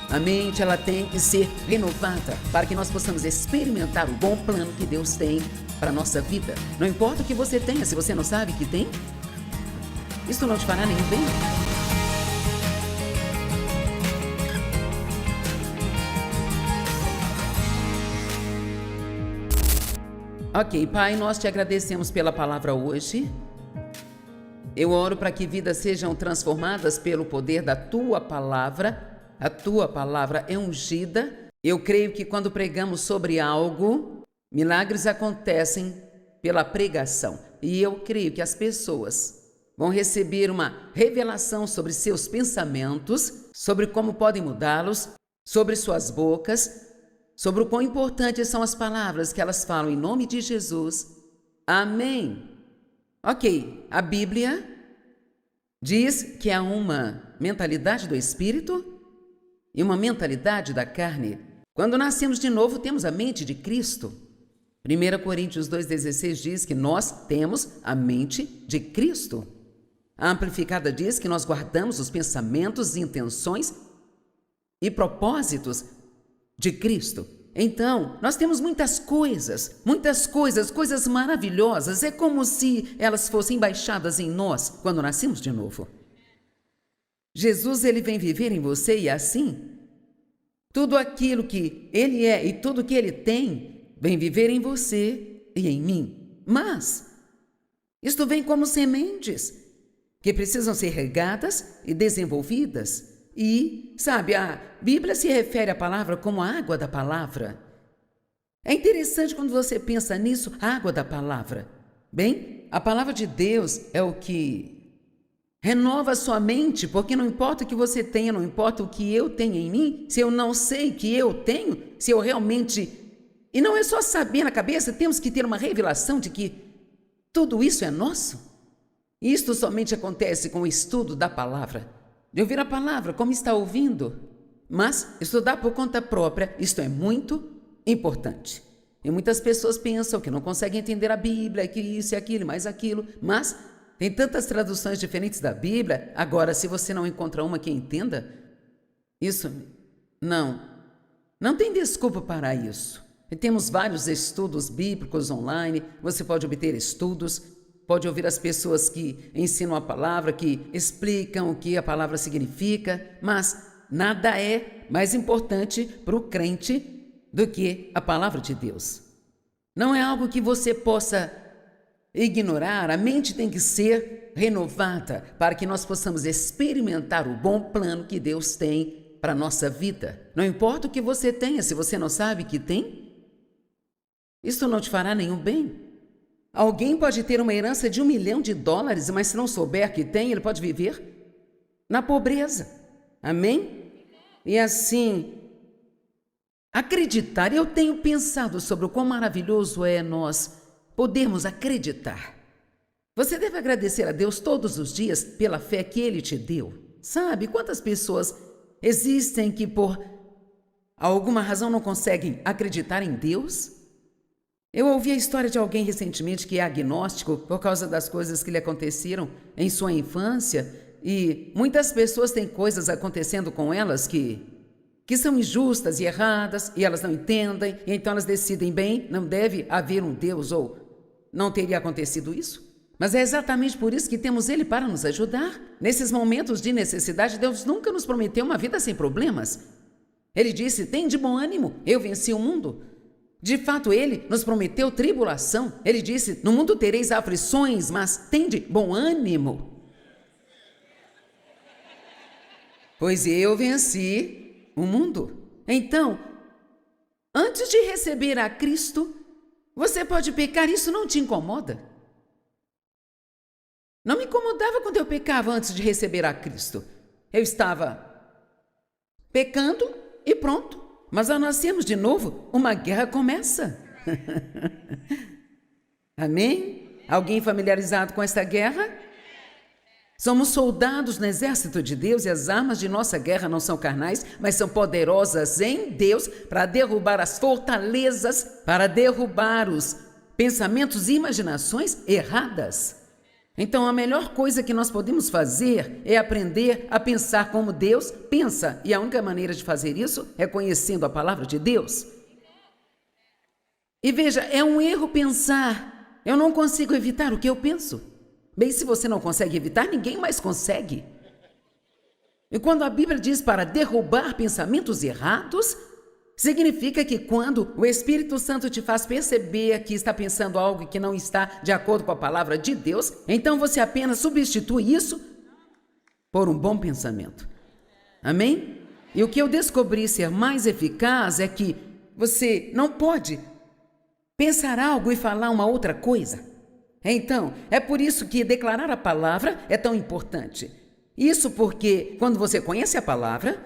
A mente, ela tem que ser renovada para que nós possamos experimentar o bom plano que Deus tem para a nossa vida. Não importa o que você tenha, se você não sabe que tem, isso não te fará nenhum bem. Ok, Pai, nós te agradecemos pela palavra hoje. Eu oro para que vidas sejam transformadas pelo poder da Tua palavra. A Tua palavra é ungida. Eu creio que quando pregamos sobre algo, milagres acontecem pela pregação. E eu creio que as pessoas vão receber uma revelação sobre seus pensamentos, sobre como podem mudá-los, sobre suas bocas, sobre o quão importantes são as palavras que elas falam em nome de Jesus. Amém. Ok, a Bíblia diz que há uma mentalidade do Espírito e uma mentalidade da carne. Quando nascemos de novo, temos a mente de Cristo. 1 Coríntios 2,16 diz que nós temos a mente de Cristo. A Amplificada diz que nós guardamos os pensamentos, intenções e propósitos de Cristo. Então, nós temos muitas coisas, coisas maravilhosas. É como se elas fossem baixadas em nós quando nascemos de novo. Jesus, ele vem viver em você e assim, tudo aquilo que ele é e tudo que ele tem, vem viver em você e em mim. Mas, isto vem como sementes que precisam ser regadas e desenvolvidas. E, sabe, a Bíblia se refere à palavra como a água da palavra. É interessante quando você pensa nisso, a água da palavra. Bem, a palavra de Deus é o que renova a sua mente, porque não importa o que você tenha, não importa o que eu tenho em mim, se eu não sei que eu tenho, se eu realmente... E não é só saber na cabeça, temos que ter uma revelação de que tudo isso é nosso. E isto somente acontece com o estudo da palavra. De ouvir a palavra, como está ouvindo. Mas estudar por conta própria, isto é muito importante. E muitas pessoas pensam que não conseguem entender a Bíblia, que isso e aquilo, mais aquilo. Mas tem tantas traduções diferentes da Bíblia. Agora, se você não encontra uma que entenda, isso não tem desculpa para isso. E temos vários estudos bíblicos online. Você pode obter estudos. Pode ouvir as pessoas que ensinam a palavra, que explicam o que a palavra significa, mas nada é mais importante para o crente do que a palavra de Deus. Não é algo que você possa ignorar, a mente tem que ser renovada para que nós possamos experimentar o bom plano que Deus tem para a nossa vida. Não importa o que você tenha, se você não sabe que tem, isso não te fará nenhum bem. Alguém pode ter uma herança de $1 milhão, mas se não souber que tem, ele pode viver na pobreza. Amém? E assim, acreditar. Eu tenho pensado sobre o quão maravilhoso é nós podermos acreditar. Você deve agradecer a Deus todos os dias pela fé que Ele te deu. Sabe quantas pessoas existem que por alguma razão não conseguem acreditar em Deus? Eu ouvi a história de alguém recentemente que é agnóstico por causa das coisas que lhe aconteceram em sua infância e muitas pessoas têm coisas acontecendo com elas que são injustas e erradas e elas não entendem e então elas decidem, bem, não deve haver um Deus ou não teria acontecido isso. Mas é exatamente por isso que temos Ele para nos ajudar. Nesses momentos de necessidade, Deus nunca nos prometeu uma vida sem problemas. Ele disse, tem de bom ânimo, eu venci o mundo. De fato, Ele nos prometeu tribulação. Ele disse, no mundo tereis aflições, mas tende bom ânimo. Pois eu venci o mundo. Então, antes de receber a Cristo, você pode pecar, isso não te incomoda? Não me incomodava quando eu pecava antes de receber a Cristo. Eu estava pecando e pronto. Mas ao nascermos de novo, uma guerra começa. Amém? Alguém familiarizado com essa guerra? Somos soldados no exército de Deus e as armas de nossa guerra não são carnais, mas são poderosas em Deus para derrubar as fortalezas, para derrubar os pensamentos e imaginações erradas. Então, a melhor coisa que nós podemos fazer é aprender a pensar como Deus pensa. E a única maneira de fazer isso é conhecendo a palavra de Deus. E veja, é um erro pensar, eu não consigo evitar o que eu penso. Bem, se você não consegue evitar, ninguém mais consegue. E quando a Bíblia diz para derrubar pensamentos errados, significa que quando o Espírito Santo te faz perceber que está pensando algo que não está de acordo com a palavra de Deus, então você apenas substitui isso por um bom pensamento. Amém? E o que eu descobri ser mais eficaz é que você não pode pensar algo e falar uma outra coisa. Então, é por isso que declarar a palavra é tão importante. Isso porque quando você conhece a palavra,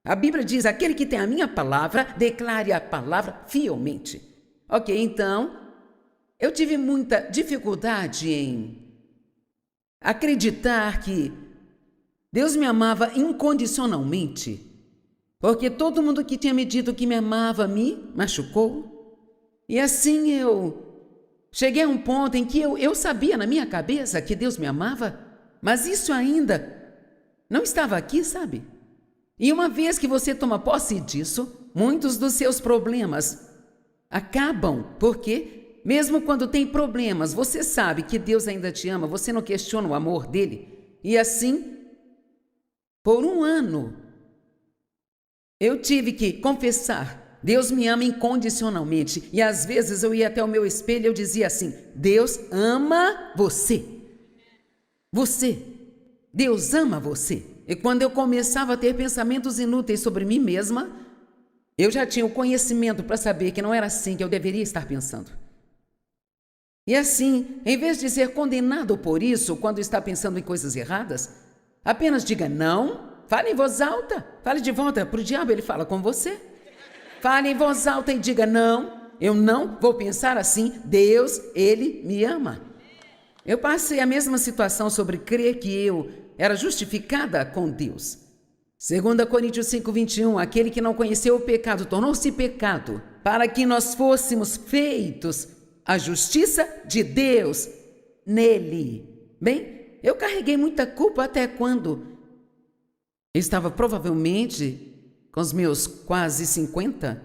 a Bíblia diz, aquele que tem a minha palavra, declare a palavra fielmente. Ok, então, eu tive muita dificuldade em acreditar que Deus me amava incondicionalmente, porque todo mundo que tinha me dito que me amava me machucou. E assim eu cheguei a um ponto em que eu sabia na minha cabeça que Deus me amava, mas isso ainda não estava aqui, sabe? E uma vez que você toma posse disso, muitos dos seus problemas acabam, porque mesmo quando tem problemas, você sabe que Deus ainda te ama, você não questiona o amor dele. E assim, por um ano, eu tive que confessar, Deus me ama incondicionalmente. E às vezes eu ia até o meu espelho e eu dizia assim, Deus ama você. Você. Deus ama você. E quando eu começava a ter pensamentos inúteis sobre mim mesma, eu já tinha o conhecimento para saber que não era assim que eu deveria estar pensando. E assim, em vez de ser condenado por isso, quando está pensando em coisas erradas, apenas diga não, fale em voz alta, fale de volta para o diabo, ele fala com você. Fale em voz alta e diga, não, eu não vou pensar assim, Deus, Ele me ama. Eu passei a mesma situação sobre crer que eu era justificada com Deus. 2 Coríntios 5:21, aquele que não conheceu o pecado tornou-se pecado, para que nós fôssemos feitos a justiça de Deus nele. Bem, eu carreguei muita culpa até quando eu estava provavelmente com os meus quase 50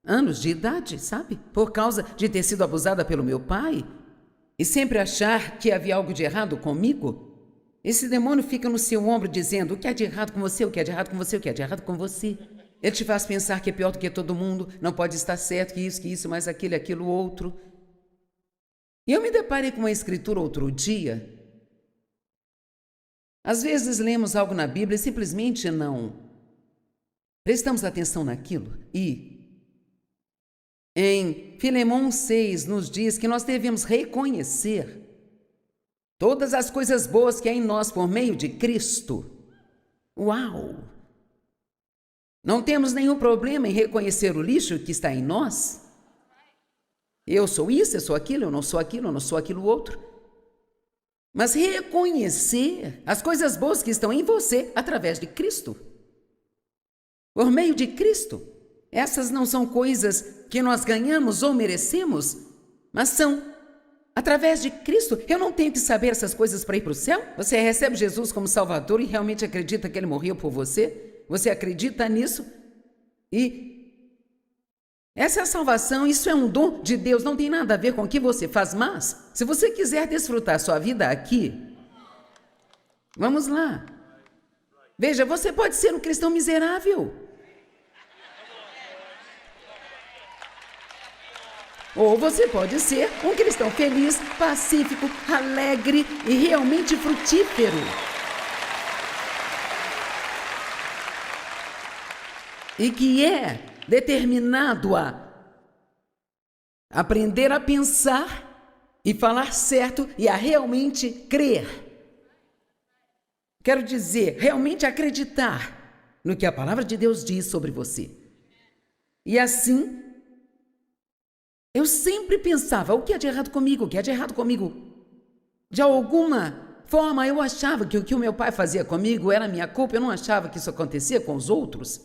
anos de idade, sabe? Por causa de ter sido abusada pelo meu pai e sempre achar que havia algo de errado comigo. Esse demônio fica no seu ombro dizendo o que há de errado com você, o que há de errado com você, o que há de errado com você. Ele te faz pensar que é pior do que todo mundo, não pode estar certo, que isso, mais aquilo, outro. E eu me deparei com uma escritura outro dia. Às vezes lemos algo na Bíblia e simplesmente não prestamos atenção naquilo. E em Filemão 6 nos diz que nós devemos reconhecer todas as coisas boas que há em nós por meio de Cristo. Uau! Não temos nenhum problema em reconhecer o lixo que está em nós. Eu sou isso, eu sou aquilo, eu não sou aquilo outro. Mas reconhecer as coisas boas que estão em você através de Cristo. Por meio de Cristo. Essas não são coisas que nós ganhamos ou merecemos, mas são através de Cristo. Eu não tenho que saber essas coisas para ir para o céu. Você recebe Jesus como Salvador e realmente acredita que Ele morreu por você? Você acredita nisso? E essa é a salvação, isso é um dom de Deus, não tem nada a ver com o que você faz, mas se você quiser desfrutar sua vida aqui, vamos lá. Veja, você pode ser um cristão miserável. Ou você pode ser um cristão feliz, pacífico, alegre e realmente frutífero. E que é determinado a aprender a pensar e falar certo e a realmente crer. Quero dizer, realmente acreditar no que a palavra de Deus diz sobre você. E assim, eu sempre pensava, o que é de errado comigo? O que é de errado comigo? De alguma forma, eu achava que o que o meu pai fazia comigo era minha culpa, eu não achava que isso acontecia com os outros.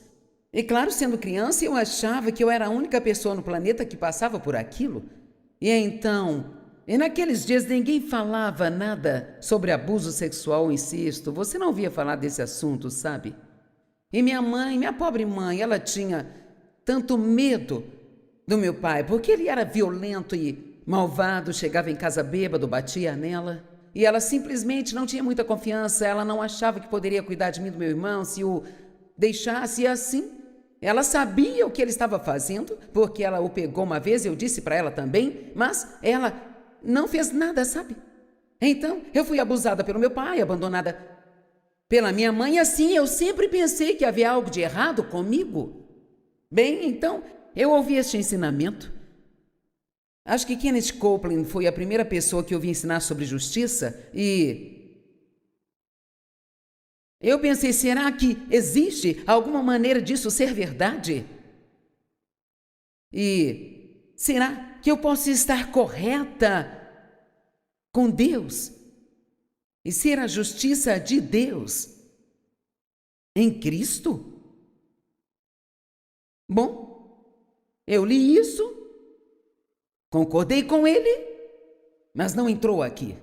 E claro, sendo criança, eu achava que eu era a única pessoa no planeta que passava por aquilo. E então, E naqueles dias ninguém falava nada sobre abuso sexual ou incesto. Você não ouvia falar desse assunto, sabe? E minha mãe, minha pobre mãe, ela tinha tanto medo do meu pai, porque ele era violento e malvado, chegava em casa bêbado, batia nela. E ela simplesmente não tinha muita confiança, ela não achava que poderia cuidar de mim e do meu irmão se o deixasse, e assim. Ela sabia o que ele estava fazendo, porque ela o pegou uma vez, eu disse para ela também, mas ela não fez nada, sabe? Então, eu fui abusada pelo meu pai, abandonada pela minha mãe, e assim eu sempre pensei que havia algo de errado comigo. Bem, então, eu ouvi este ensinamento. Acho que Kenneth Copeland foi a primeira pessoa que eu vi ensinar sobre justiça e eu pensei, será que existe alguma maneira disso ser verdade? E será que eu posso estar correta com Deus e ser a justiça de Deus em Cristo? Bom, eu li isso, concordei com ele, mas não entrou aqui.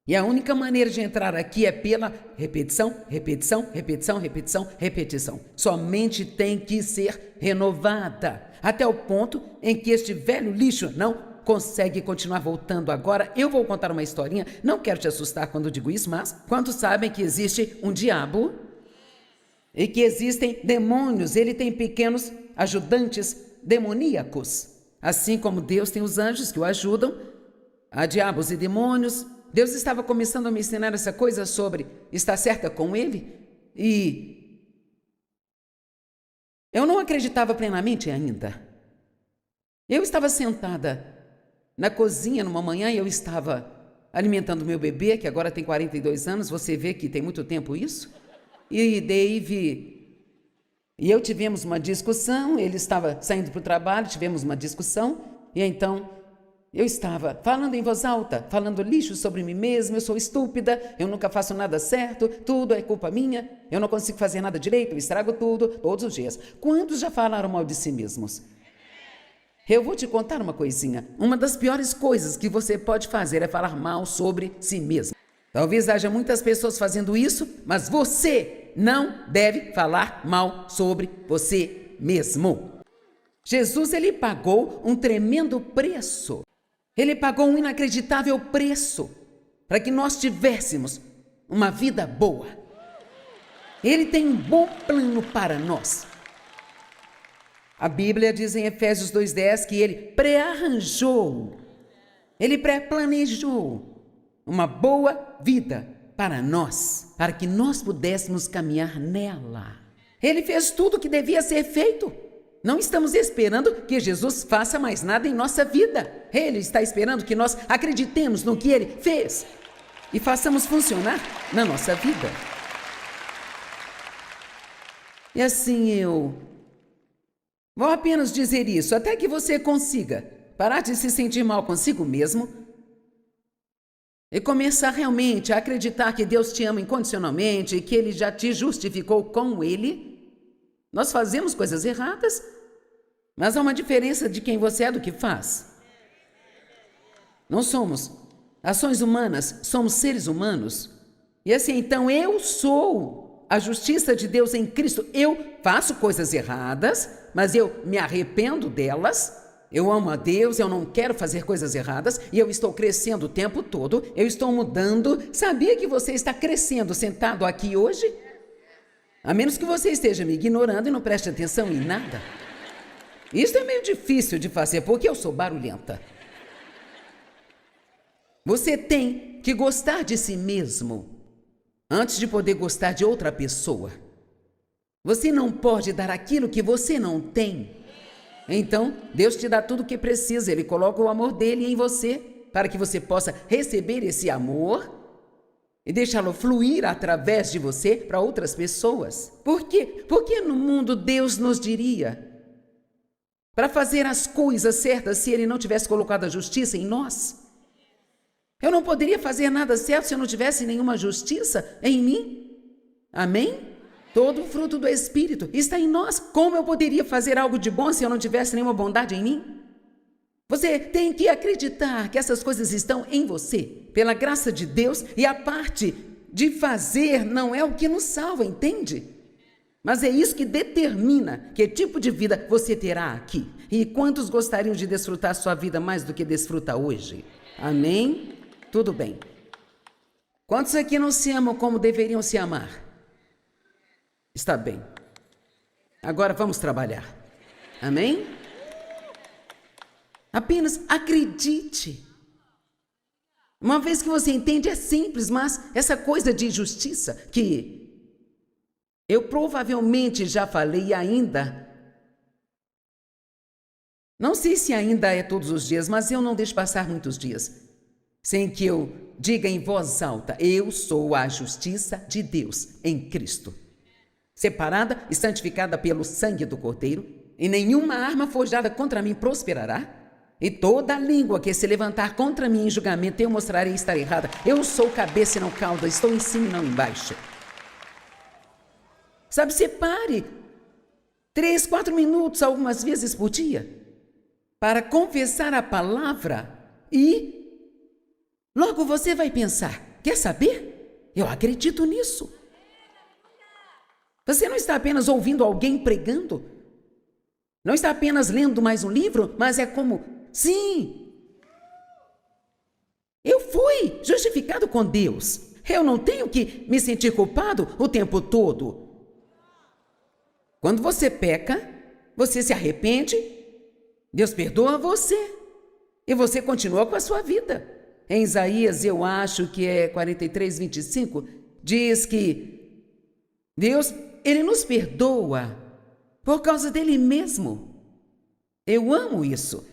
E a única maneira de entrar aqui é pela repetição, repetição, repetição, repetição, repetição. Sua mente tem que ser renovada, até o ponto em que este velho lixo não consegue continuar voltando. Agora, eu vou contar uma historinha, não quero te assustar quando digo isso, mas quantos sabem que existe um diabo e que existem demônios? Ele tem pequenos ajudantes demoníacos. Assim como Deus tem os anjos que o ajudam, há diabos e demônios. Deus estava começando a me ensinar essa coisa sobre estar certa com Ele e eu não acreditava plenamente ainda. Eu estava sentada na cozinha numa manhã e eu estava alimentando meu bebê, que agora tem 42 anos, você vê que tem muito tempo isso. E Dave e eu tivemos uma discussão, ele estava saindo para o trabalho, tivemos uma discussão, e então eu estava falando em voz alta, falando lixo sobre mim mesma, eu sou estúpida, eu nunca faço nada certo, tudo é culpa minha, eu não consigo fazer nada direito, eu estrago tudo, todos os dias. Quantos já falaram mal de si mesmos? Eu vou te contar uma coisinha. Uma das piores coisas que você pode fazer é falar mal sobre si mesmo. Talvez haja muitas pessoas fazendo isso, mas você não deve falar mal sobre você mesmo. Jesus, ele pagou um tremendo preço. Ele pagou um inacreditável preço para que nós tivéssemos uma vida boa. Ele tem um bom plano para nós. A Bíblia diz em Efésios 2:10 que ele pré-arranjou, ele pré-planejou uma boa vida para nós, para que nós pudéssemos caminhar nela. Ele fez tudo o que devia ser feito. Não estamos esperando que Jesus faça mais nada em nossa vida. Ele está esperando que nós acreditemos no que ele fez e façamos funcionar na nossa vida. E assim eu vou apenas dizer isso, até que você consiga parar de se sentir mal consigo mesmo e começar realmente a acreditar que Deus te ama incondicionalmente e que Ele já te justificou com Ele. Nós fazemos coisas erradas, mas há uma diferença de quem você é do que faz. Não somos ações humanas, somos seres humanos. E assim, então eu sou a justiça de Deus em Cristo. Eu faço coisas erradas, mas eu me arrependo delas. Eu amo a Deus, eu não quero fazer coisas erradas e eu estou crescendo o tempo todo, eu estou mudando. Sabia que você está crescendo sentado aqui hoje? A menos que você esteja me ignorando e não preste atenção em nada. Isso é meio difícil de fazer porque eu sou barulhenta. Você tem que gostar de si mesmo antes de poder gostar de outra pessoa. Você não pode dar aquilo que você não tem. Então, Deus te dá tudo o que precisa. Ele coloca o amor dele em você para que você possa receber esse amor e deixá-lo fluir através de você para outras pessoas. Por quê? Porque no mundo Deus nos diria para fazer as coisas certas se Ele não tivesse colocado a justiça em nós? Eu não poderia fazer nada certo se eu não tivesse nenhuma justiça em mim. Amém? Todo o fruto do Espírito está em nós. Como eu poderia fazer algo de bom se eu não tivesse nenhuma bondade em mim? Você tem que acreditar que essas coisas estão em você, pela graça de Deus, e a parte de fazer não é o que nos salva, entende? Mas é isso que determina que tipo de vida você terá aqui. E quantos gostariam de desfrutar sua vida mais do que desfruta hoje? Amém? Tudo bem. Quantos aqui não se amam como deveriam se amar? Está bem. Agora vamos trabalhar. Amém? Apenas acredite. Uma vez que você entende, é simples, mas essa coisa de justiça que eu provavelmente já falei ainda, não sei se ainda é todos os dias, mas eu não deixo passar muitos dias sem que eu diga em voz alta: eu sou a justiça de Deus em Cristo, separada e santificada pelo sangue do Cordeiro, e nenhuma arma forjada contra mim prosperará, e toda língua que se levantar contra mim em julgamento eu mostrarei estar errada. Eu sou cabeça e não cauda, estou em cima e não embaixo. Sabe, separe 3, 4 minutos algumas vezes por dia para confessar a palavra e logo você vai pensar: quer saber? Eu acredito nisso. Você não está apenas ouvindo alguém pregando, não está apenas lendo mais um livro, mas é como: sim, eu fui justificado com Deus. Eu não tenho que me sentir culpado o tempo todo. Quando você peca, você se arrepende, Deus perdoa você e você continua com a sua vida. Em Isaías, eu acho que é 43, 25, diz que Deus, Ele nos perdoa por causa dele mesmo. Eu amo isso.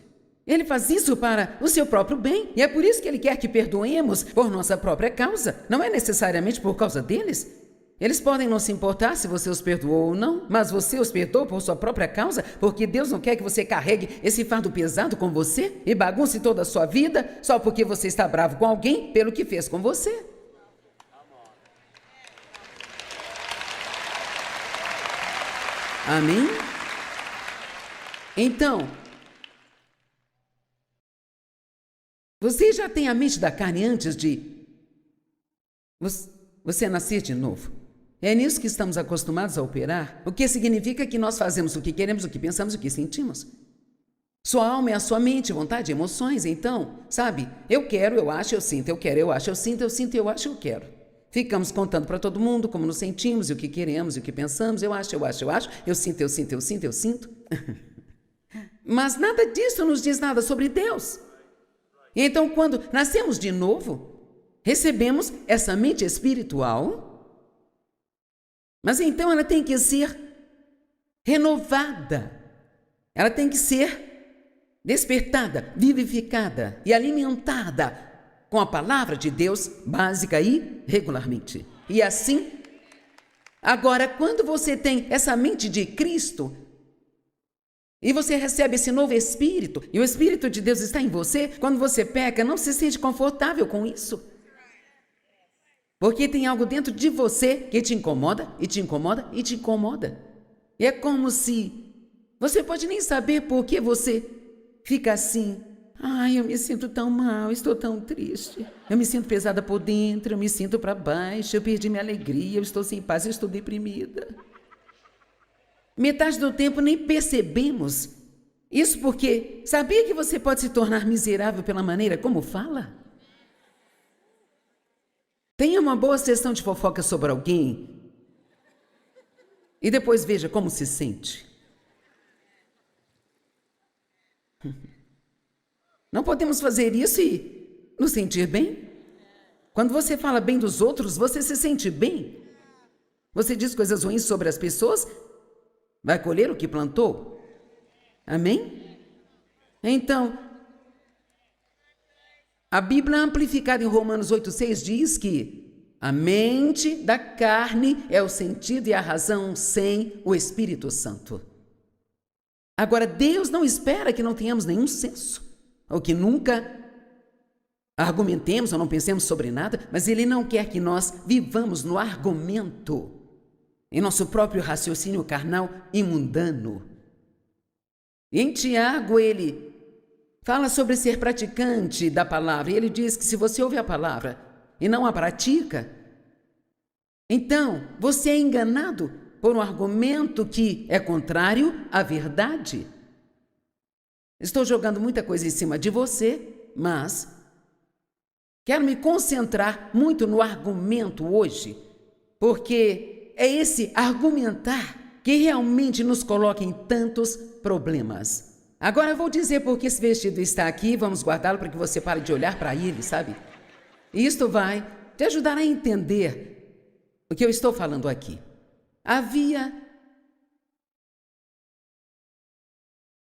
Ele faz isso para o seu próprio bem, e é por isso que Ele quer que perdoemos por nossa própria causa. Não é necessariamente por causa deles. Eles podem não se importar se você os perdoou ou não, mas você os perdoou por sua própria causa, porque Deus não quer que você carregue esse fardo pesado com você e bagunce toda a sua vida só porque você está bravo com alguém pelo que fez com você. Amém? Então, você já tem a mente da carne antes de você nascer de novo. É nisso que estamos acostumados a operar, o que significa que nós fazemos o que queremos, o que pensamos, o que sentimos. Sua alma é a sua mente, vontade, emoções. Então, sabe, eu quero, eu acho, eu sinto, eu quero, eu acho, eu sinto, eu acho, eu quero. Ficamos contando para todo mundo como nos sentimos, e o que queremos, e o que pensamos, eu acho, eu sinto. Mas nada disso nos diz nada sobre Deus. E então, quando nascemos de novo, recebemos essa mente espiritual, mas então ela tem que ser renovada, ela tem que ser despertada, vivificada e alimentada com a palavra de Deus básica e regularmente. E assim, agora, quando você tem essa mente de Cristo e você recebe esse novo Espírito, e o Espírito de Deus está em você, quando você peca, não se sente confortável com isso. Porque tem algo dentro de você que te incomoda, e te incomoda, e te incomoda. E é como se você pode nem saber por que você fica assim. Ai, eu me sinto tão mal, estou tão triste. Eu me sinto pesada por dentro, eu me sinto para baixo, eu perdi minha alegria, eu estou sem paz, eu estou deprimida. Metade do tempo nem percebemos. Isso porque sabia que você pode se tornar miserável pela maneira como fala? Tenha uma boa sessão de fofoca sobre alguém e depois veja como se sente. Não podemos fazer isso e nos sentir bem? Quando você fala bem dos outros, você se sente bem? Você diz coisas ruins sobre as pessoas, vai colher o que plantou? Amém? Então, a Bíblia amplificada em Romanos 8,6 diz que a mente da carne é o sentido e a razão sem o Espírito Santo. Agora, Deus não espera que não tenhamos nenhum senso, ou que nunca argumentemos ou não pensemos sobre nada, mas Ele não quer que nós vivamos no argumento, em nosso próprio raciocínio carnal e mundano. Em Tiago, ele fala sobre ser praticante da palavra. E ele diz que se você ouve a palavra e não a pratica, então você é enganado por um argumento que é contrário à verdade. Estou jogando muita coisa em cima de você, mas quero me concentrar muito no argumento hoje, porque é esse argumentar que realmente nos coloca em tantos problemas. Agora eu vou dizer por que esse vestido está aqui, vamos guardá-lo para que você pare de olhar para ele, sabe? E isto vai te ajudar a entender o que eu estou falando aqui. Havia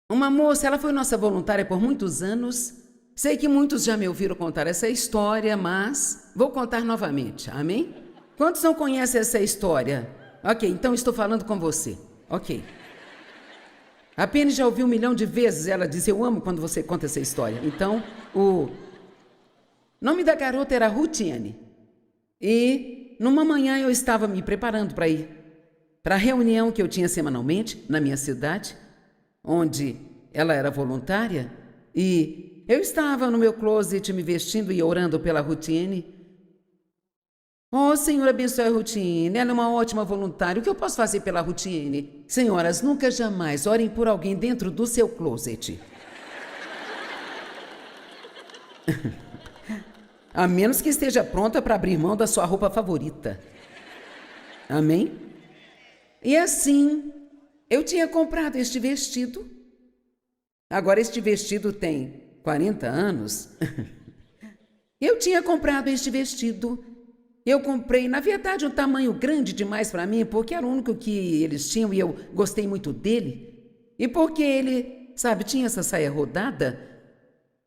uma moça, ela foi nossa voluntária por muitos anos. Sei que muitos já me ouviram contar essa história, mas vou contar novamente, amém? Quantos não conhecem essa história? Ok, então estou falando com você, ok. A Penny já ouviu 1 milhão de vezes ela dizer, eu amo quando você conta essa história. Então, o nome da garota era Rutiane. E numa manhã eu estava me preparando para ir para a reunião que eu tinha semanalmente na minha cidade, onde ela era voluntária, e eu estava no meu closet me vestindo e orando pela Rutiane. Oh, Senhor, abençoe a Rutiane, ela é uma ótima voluntária. O que eu posso fazer pela Rutiane? Senhoras, nunca jamais orem por alguém dentro do seu closet. A menos que esteja pronta para abrir mão da sua roupa favorita. Amém? E assim, eu tinha comprado este vestido. Agora este vestido tem 40 anos. Eu tinha comprado este vestido. Eu comprei, na verdade, um tamanho grande demais para mim, porque era o único que eles tinham e eu gostei muito dele. E porque ele, sabe, tinha essa saia rodada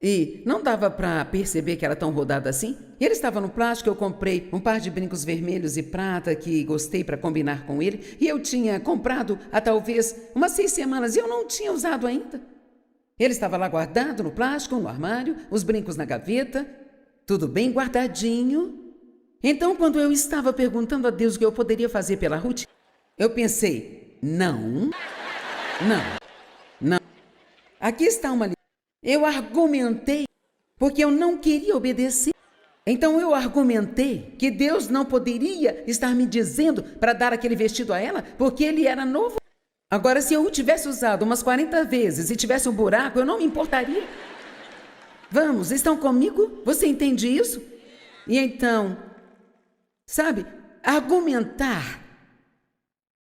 e não dava para perceber que era tão rodada assim. E ele estava no plástico, eu comprei um par de brincos vermelhos e prata que gostei para combinar com ele. E eu tinha comprado há talvez umas 6 semanas e eu não tinha usado ainda. Ele estava lá guardado no plástico, no armário, os brincos na gaveta, tudo bem guardadinho. Então, quando eu estava perguntando a Deus o que eu poderia fazer pela Ruth, eu pensei, não. Aqui está uma lição. Eu argumentei porque eu não queria obedecer. Então eu argumentei que Deus não poderia estar me dizendo para dar aquele vestido a ela, porque ele era novo. Agora, se eu o tivesse usado umas 40 vezes e tivesse um buraco, eu não me importaria. Vamos, estão comigo? Você entende isso? E então, sabe, argumentar,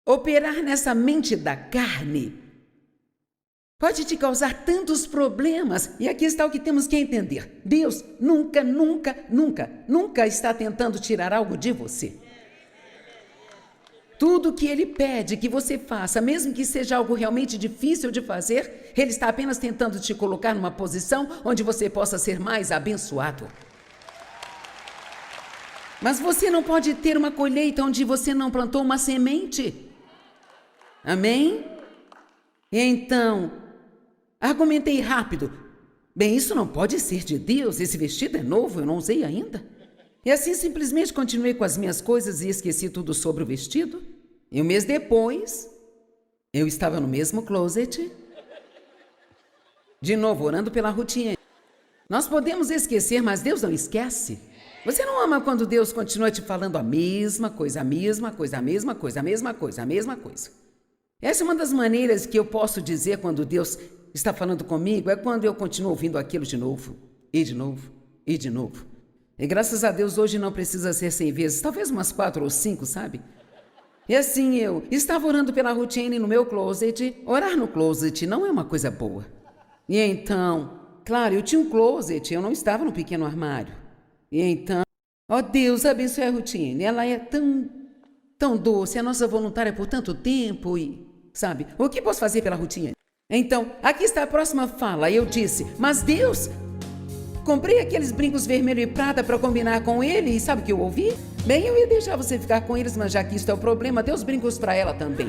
operar nessa mente da carne, pode te causar tantos problemas. E aqui está o que temos que entender. Deus nunca está tentando tirar algo de você. Tudo que Ele pede que você faça, mesmo que seja algo realmente difícil de fazer, Ele está apenas tentando te colocar numa posição onde você possa ser mais abençoado. Mas você não pode ter uma colheita onde você não plantou uma semente. Amém? E então, argumentei rápido. Bem, isso não pode ser de Deus, esse vestido é novo, eu não usei ainda. E assim simplesmente continuei com as minhas coisas e esqueci tudo sobre o vestido. E 1 mês depois, eu estava no mesmo closet, de novo orando pela Rutiane. Nós podemos esquecer, mas Deus não esquece. Você não ama quando Deus continua te falando a mesma coisa. Essa é uma das maneiras que eu posso dizer quando Deus está falando comigo, é quando eu continuo ouvindo aquilo de novo, e de novo, e de novo. E graças a Deus hoje não precisa ser 100 vezes, talvez umas 4 ou 5, sabe? E assim eu estava orando pela Rutiane no meu closet. Orar no closet não é uma coisa boa. E então, claro, eu tinha um closet, eu não estava no pequeno armário. E então, ó Deus, abençoe a Rutiane, ela é tão doce, a nossa voluntária por tanto tempo e, sabe, o que posso fazer pela Rutiane? Então, aqui está a próxima fala. Eu disse, mas Deus, comprei aqueles brincos vermelho e prata para combinar com ele e sabe o que eu ouvi? Bem, eu ia deixar você ficar com eles, mas já que isso é o problema, dê os brincos para ela também.